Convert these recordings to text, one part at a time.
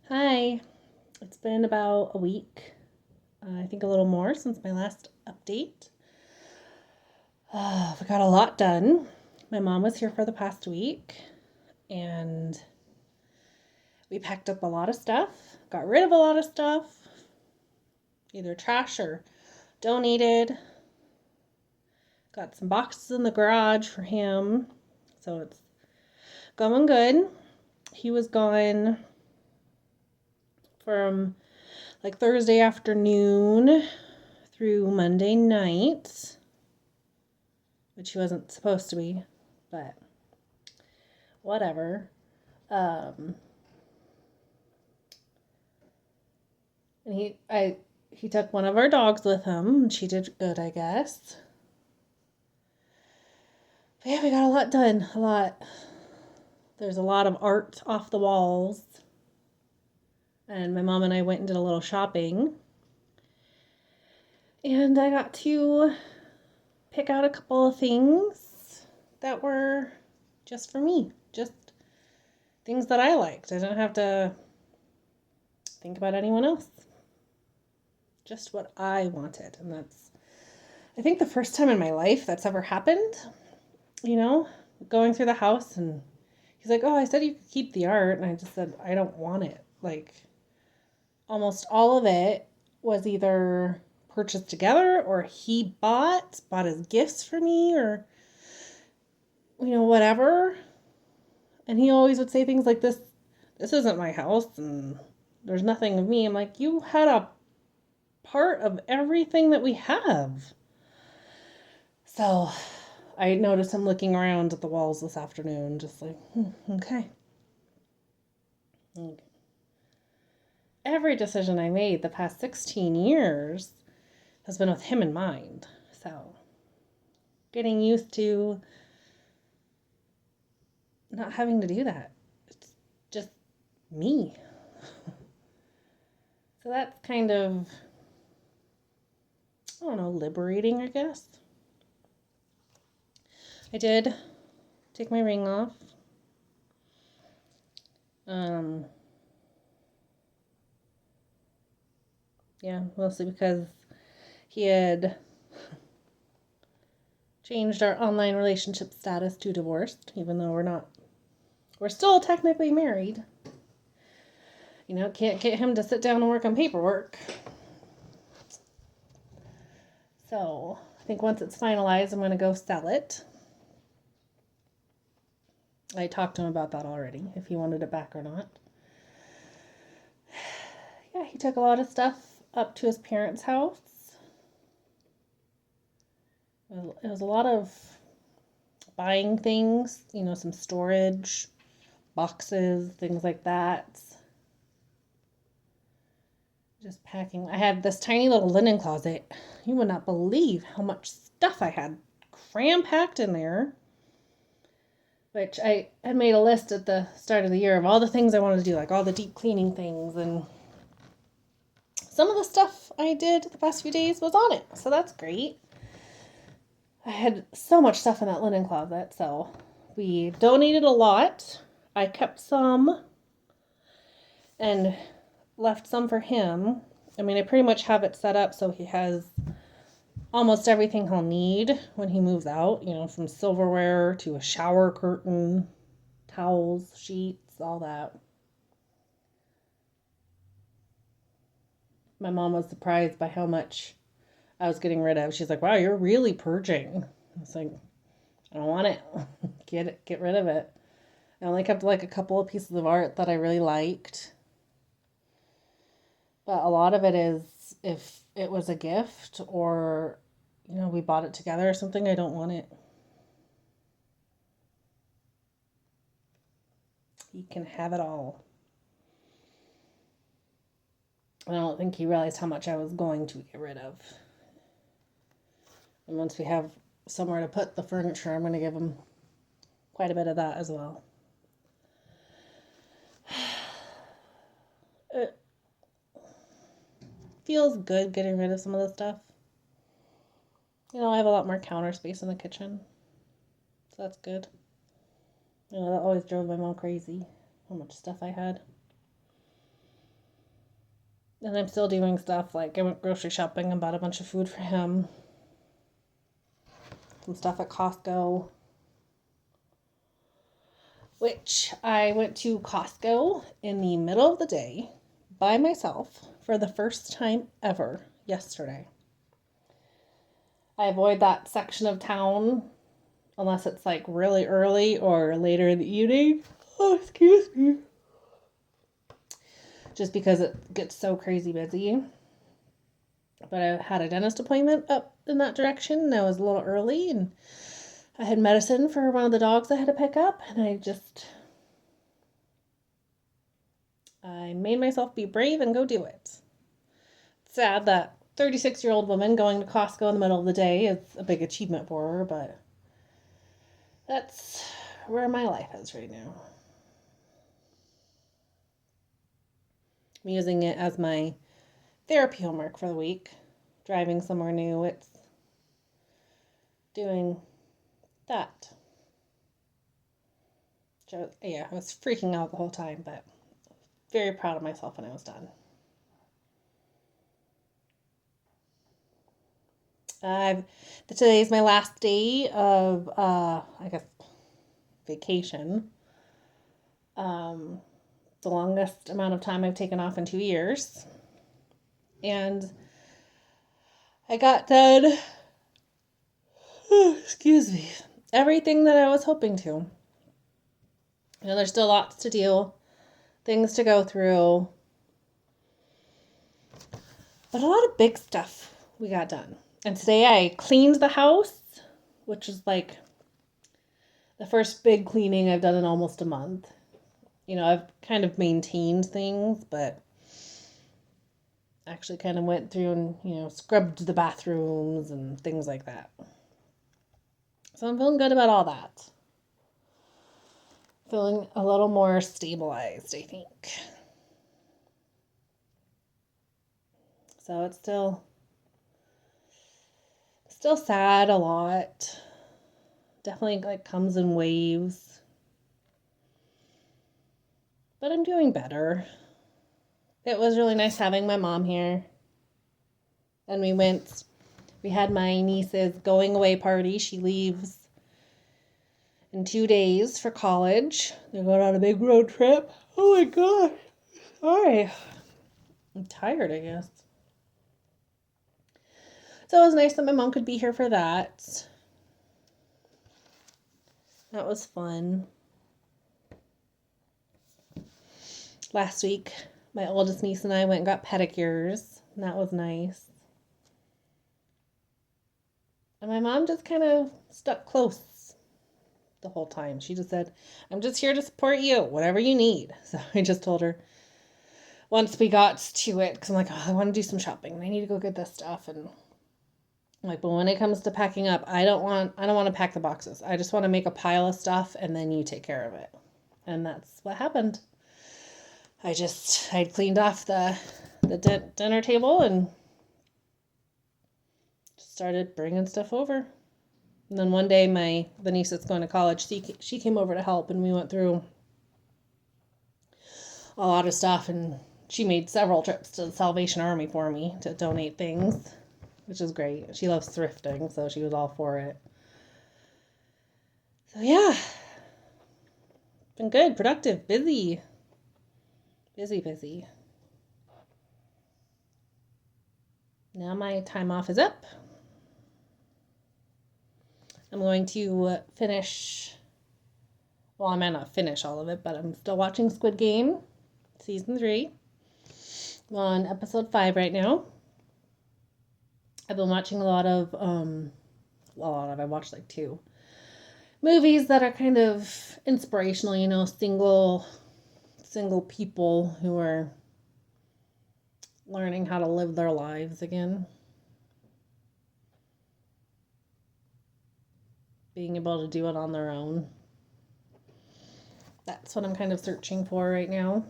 Hi, it's been about a week, I think a little more since my last update. We got a lot done. My mom was here for the past week and we packed up a lot of stuff, got rid of a lot of stuff, either trash or donated. Got some boxes in the garage for him, so it's going good. He was gone from like Thursday afternoon through Monday night, which he wasn't supposed to be, but whatever. Um, and he took one of our dogs with him, and she did good, I guess. But yeah, we got a lot done. A lot. There's a lot of art off the walls. And my mom and I went and did a little shopping. And I got to pick out a couple of things that were just for me. Just things that I liked. I didn't have to think about anyone else. Just what I wanted. And that's, I think, the first time in my life that's ever happened. You know, going through the house and he's like, "Oh, I said you could keep the art." And I just said, "I don't want it." Like, almost all of it was either purchased together or he bought as gifts for me or, whatever. And he always would say things like this isn't my house and there's nothing of me. I'm like, you had a part of everything that we have. So I noticed him looking around at the walls this afternoon, just like, okay. Every decision I made the past 16 years has been with him in mind. So getting used to not having to do that. It's just me. So that's kind of, I don't know, liberating, I guess. I did take my ring off. Um, yeah, mostly because he had changed our online relationship status to divorced, even though we're still technically married. Can't get him to sit down and work on paperwork. So I think once it's finalized, I'm going to go sell it. I talked to him about that already, if he wanted it back or not. Yeah, he took a lot of stuff up to his parents' house. It was a lot of buying things, some storage, boxes, things like that. Just packing. I had this tiny little linen closet. You would not believe how much stuff I had cram packed in there. Which I had made a list at the start of the year of all the things I wanted to do, like all the deep cleaning things. And some of the stuff I did the past few days was on it. So that's great. I had so much stuff in that linen closet. So we donated a lot. I kept some and left some for him. I mean, I pretty much have it set up so he has almost everything he'll need when he moves out, from silverware to a shower curtain, towels, sheets, all that. My mom was surprised by how much I was getting rid of. She's like, "Wow, you're really purging." I was like, "I don't want it. Get rid of it." I only kept like a couple of pieces of art that I really liked. But a lot of it is if it was a gift or, we bought it together or something, I don't want it. He can have it all. And I don't think he realized how much I was going to get rid of. And once we have somewhere to put the furniture, I'm going to give him quite a bit of that as well. It feels good getting rid of some of the stuff. I have a lot more counter space in the kitchen. So that's good. That always drove my mom crazy, how much stuff I had. And I'm still doing stuff like I went grocery shopping and bought a bunch of food for him. Some stuff at Costco. Which I went to Costco in the middle of the day by myself for the first time ever yesterday. I avoid that section of town unless it's like really early or later in the evening. Oh, excuse me. Just because it gets so crazy busy. But I had a dentist appointment up in that direction and I was a little early and I had medicine for one of the dogs I had to pick up and I made myself be brave and go do it. It's sad that 36-year-old woman going to Costco in the middle of the day is a big achievement for her, but that's where my life is right now. I'm using it as my therapy homework for the week. Driving somewhere new, it's doing that. So, yeah, I was freaking out the whole time, but very proud of myself when I was done. Today's my last day of, I guess, vacation. The longest amount of time I've taken off in 2 years. And I got done, excuse me, everything that I was hoping to. You know, there's still lots to do, things to go through, but a lot of big stuff we got done. And today I cleaned the house, which is like the first big cleaning I've done in almost a month. You know, I've kind of maintained things, but actually kind of went through and, you know, scrubbed the bathrooms and things like that. So I'm feeling good about all that. Feeling a little more stabilized, I think. So it's still sad a lot. Definitely like comes in waves. But I'm doing better. It was really nice having my mom here. And we had my niece's going away party. She leaves in 2 days for college. They're going on a big road trip. Oh my gosh. Sorry. I'm tired, I guess. So it was nice that my mom could be here for that. That was fun. Last week, my oldest niece and I went and got pedicures, and that was nice. And my mom just kind of stuck close the whole time. She just said, I'm just here to support you, whatever you need. So I just told her once we got to it, because I'm like, oh, I want to do some shopping. I need to go get this stuff. And I'm like, but when it comes to packing up, I don't want to pack the boxes. I just want to make a pile of stuff and then you take care of it. And that's what happened. I'd cleaned off the dinner table and started bringing stuff over. And then one day the niece that's going to college, she came over to help and we went through a lot of stuff and she made several trips to the Salvation Army for me to donate things, which is great. She loves thrifting, so she was all for it. So yeah, been good, productive, busy. Busy. Now my time off is up. I'm going to finish, well, I might not finish all of it, but I'm still watching Squid Game, season 3. I'm on episode 5 right now. I've been watching a lot of, I watched like 2 movies that are kind of inspirational, you know, single people who are learning how to live their lives again. Being able to do it on their own. That's what I'm kind of searching for right now.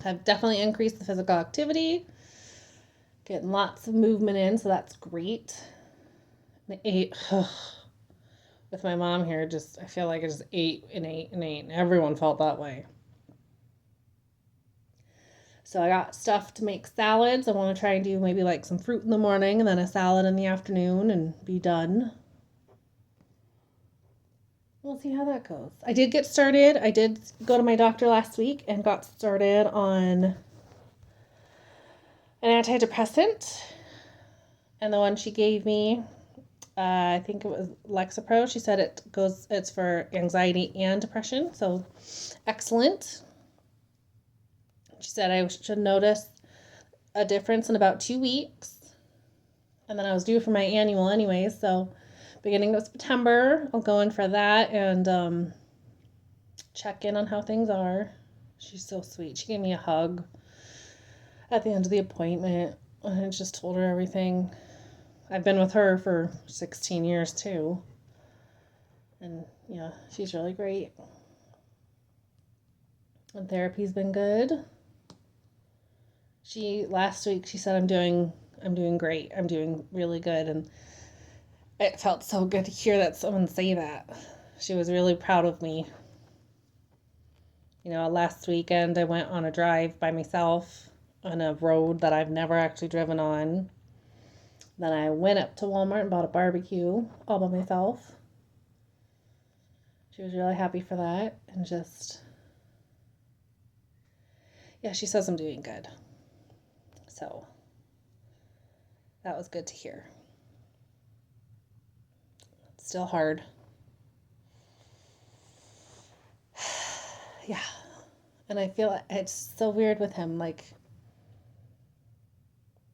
I've definitely increased the physical activity. Getting lots of movement in, so that's great. I ate with my mom here, I feel like I just ate and ate and ate, and everyone felt that way. So I got stuff to make salads. I want to try and do maybe like some fruit in the morning and then a salad in the afternoon and be done. We'll see how that goes. I did get started. I did go to my doctor last week and got started on an antidepressant. And the one she gave me, I think it was Lexapro. She said it's for anxiety and depression. So excellent. She said I should notice a difference in about 2 weeks. And then I was due for my annual anyways. So beginning of September, I'll go in for that and check in on how things are. She's so sweet. She gave me a hug at the end of the appointment. And I just told her everything. I've been with her for 16 years too. And yeah, she's really great. And therapy's been good. Last week she said I'm doing great. I'm doing really good, and it felt so good to hear that someone say that. She was really proud of me. Last weekend I went on a drive by myself on a road that I've never actually driven on. Then I went up to Walmart and bought a barbecue all by myself. She was really happy for that, and she says I'm doing good. So that was good to hear. It's still hard. Yeah. And I feel it's so weird with him. Like,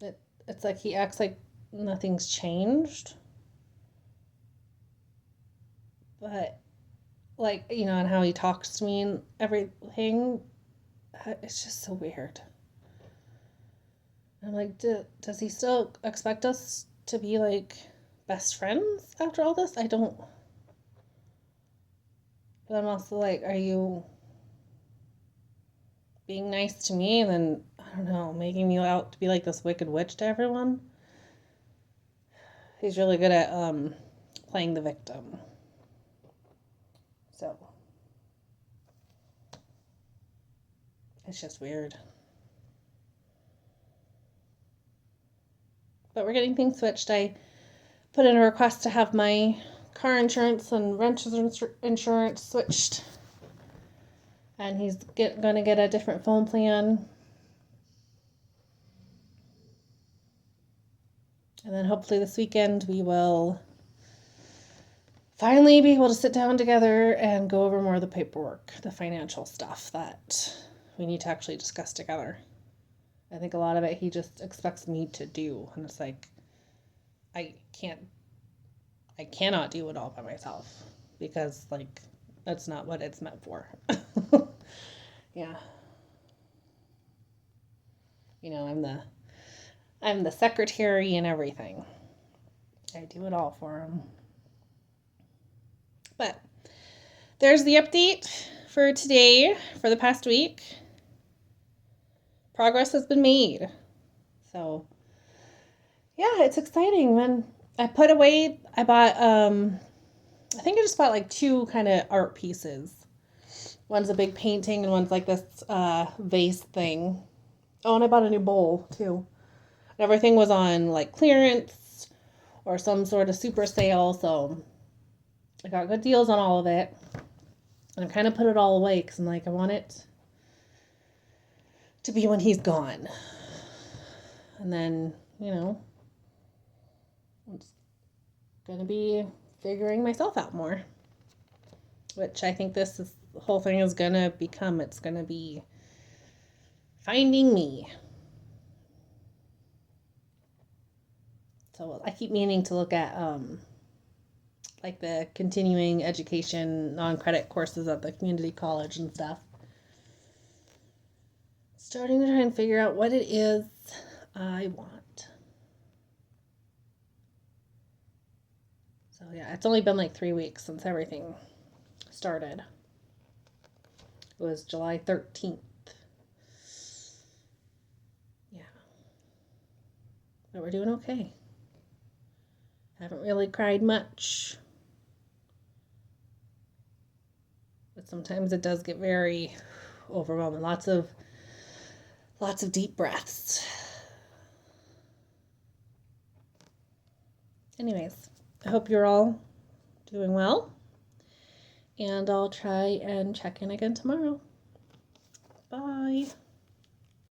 it's like he acts like nothing's changed. But, like, and how he talks to me and everything, it's just so weird. I'm like, does he still expect us to be, like, best friends after all this? I don't. But I'm also like, are you being nice to me and then, I don't know, making me out to be like this wicked witch to everyone? He's really good at playing the victim. So it's just weird. But we're getting things switched. I put in a request to have my car insurance and renter's insurance switched. And he's going to get a different phone plan. And then hopefully this weekend we will finally be able to sit down together and go over more of the paperwork, the financial stuff that we need to actually discuss together. I think a lot of it he just expects me to do. And it's like, I cannot do it all by myself because, like, that's not what it's meant for. Yeah. I'm the secretary and everything. I do it all for him. But there's the update for today, for the past week. Progress has been made. So, yeah, it's exciting. When I bought, I think I just bought like 2 kind of art pieces. One's a big painting and one's like this vase thing. Oh, and I bought a new bowl too. And everything was on like clearance or some sort of super sale, so I got good deals on all of it. And I kind of put it all away because I'm like, I want it to be when he's gone. And then, I'm just going to be figuring myself out more. Which I think the whole thing is going to become. It's going to be finding me. So I keep meaning to look at like the continuing education non-credit courses at the community college and stuff. Starting to try and figure out what it is I want. So yeah, it's only been like 3 weeks since everything started. It was July 13th. Yeah. But we're doing okay. Haven't really cried much. But sometimes it does get very overwhelming. Lots of Lots of deep breaths. Anyways, I hope you're all doing well. And I'll try and check in again tomorrow. Bye.